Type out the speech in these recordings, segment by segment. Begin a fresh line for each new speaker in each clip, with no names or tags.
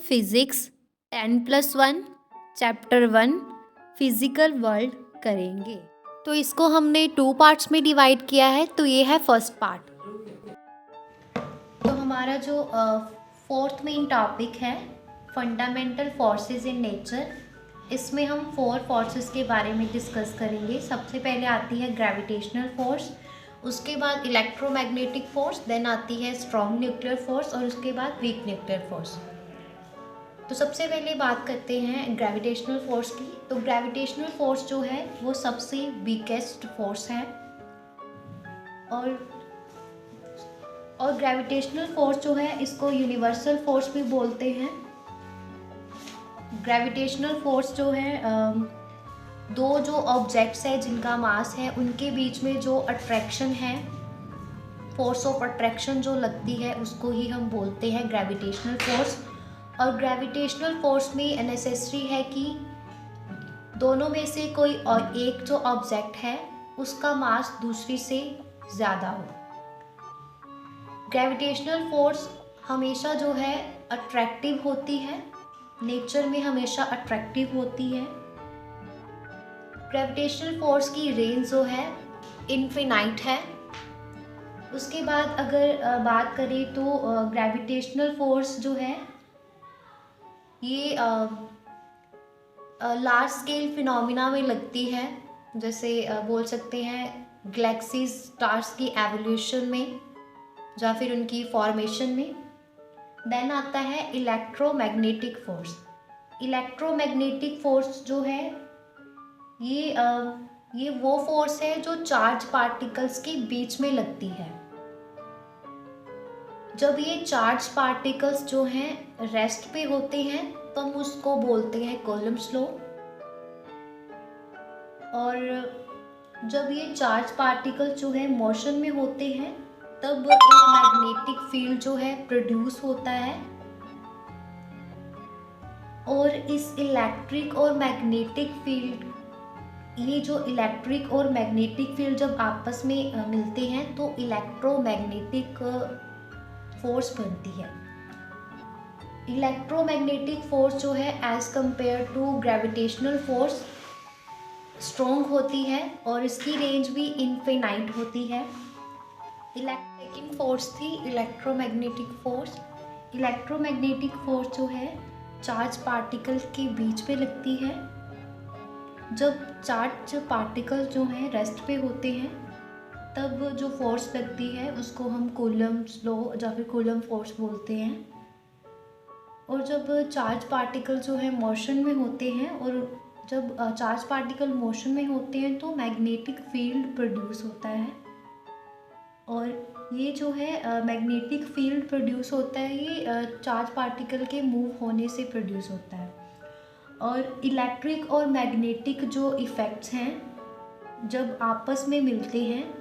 Physics 10+1 chapter 1 physical world करेंगे। तो इसको हमने 2 पार्ट्स में डिवाइड किया है। तो ये है फर्स्ट पार्ट। तो हमारा जो फोर्थ मेन टॉपिक है फंडामेंटल फोर्सेस इन नेचर, इसमें हम 4 फोर्सेस के बारे में डिस्कस करेंगे। सबसे पहले आती है ग्रेविटेशनल फोर्स, उसके बाद इलेक्ट्रोमैग्नेटिक फोर्स, देन आती है स्ट्रॉन्ग न्यूक्लियर फोर्स और उसके बाद वीक न्यूक्लियर फोर्स। तो सबसे पहले बात करते हैं ग्रेविटेशनल फोर्स की। तो ग्रेविटेशनल फोर्स जो है वो सबसे वीकेस्ट फोर्स है और ग्रेविटेशनल फोर्स जो है इसको यूनिवर्सल फोर्स भी बोलते हैं। ग्रेविटेशनल फोर्स जो है दो जो ऑब्जेक्ट्स है जिनका मास है उनके बीच में जो अट्रैक्शन है, फोर्स ऑफ अट्रैक्शन जो लगती है उसको ही हम बोलते हैं ग्रेविटेशनल फोर्स। और ग्रेविटेशनल फोर्स में नेसेसरी है कि दोनों में से कोई और एक जो ऑब्जेक्ट है उसका मास दूसरी से ज़्यादा हो। ग्रेविटेशनल फोर्स हमेशा जो है अट्रैक्टिव होती है, नेचर में हमेशा अट्रैक्टिव होती है। ग्रेविटेशनल फोर्स की रेंज जो है इनफिनाइट है। उसके बाद अगर बात करें तो ग्रेविटेशनल फोर्स जो है ये लार्ज स्केल फिनोमिना में लगती है, जैसे बोल सकते हैं गैलेक्सीज स्टार्स की एवोल्यूशन में या फिर उनकी फॉर्मेशन में। देन आता है इलेक्ट्रोमैग्नेटिक फोर्स। इलेक्ट्रोमैग्नेटिक फोर्स जो है ये वो फोर्स है जो चार्ज पार्टिकल्स के बीच में लगती है। जब ये चार्ज पार्टिकल्स जो हैं रेस्ट पे होते हैं तो हम उसको बोलते हैं कूलम्ब्स लॉ। और जब ये चार्ज पार्टिकल जो है मोशन में होते हैं तब एक मैग्नेटिक फील्ड जो है प्रोड्यूस होता है। और इस इलेक्ट्रिक और मैग्नेटिक फील्ड, ये जो इलेक्ट्रिक और मैग्नेटिक फील्ड जब आपस में मिलते हैं तो इलेक्ट्रोमैग्नेटिक फोर्स बनती है। इलेक्ट्रोमैग्नेटिक फोर्स जो है as compare to gravitational force strong होती है और इसकी रेंज भी इनफिनाइट होती है। सेकंड फोर्स थी इलेक्ट्रोमैग्नेटिक फोर्स। इलेक्ट्रोमैग्नेटिक फोर्स जो है चार्ज पार्टिकल के बीच में लगती है। जब चार्ज पार्टिकल जो हैं रेस्ट पे होते हैं तब जो फोर्स लगती है उसको हम कूलम्ब्स लॉ या फिर कूलम्ब फोर्स बोलते हैं। और जब चार्ज पार्टिकल जो है मोशन में होते हैं और जब चार्ज पार्टिकल मोशन में होते हैं तो मैग्नेटिक फील्ड प्रोड्यूस होता है। और ये जो है मैग्नेटिक फील्ड प्रोड्यूस होता है ये चार्ज पार्टिकल के मूव होने से प्रोड्यूस होता है। और इलेक्ट्रिक और मैग्नेटिक जो इफ़ेक्ट्स हैं जब आपस में मिलते हैं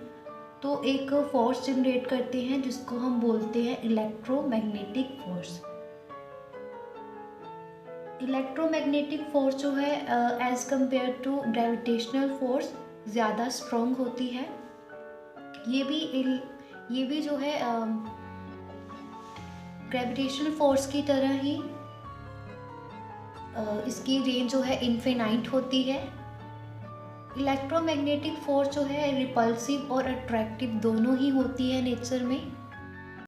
तो एक फोर्स जनरेट करते हैं जिसको हम बोलते हैं इलेक्ट्रोमैग्नेटिक फोर्स। इलेक्ट्रोमैग्नेटिक फोर्स जो है as compare to gravitational force ज़्यादा स्ट्रॉन्ग होती है। ये भी जो है ग्रेविटेशनल फोर्स की तरह ही इसकी रेंज जो है इनफिनाइट होती है। इलेक्ट्रोमैग्नेटिक फोर्स जो है रिपल्सिव और अट्रैक्टिव दोनों ही होती है नेचर में।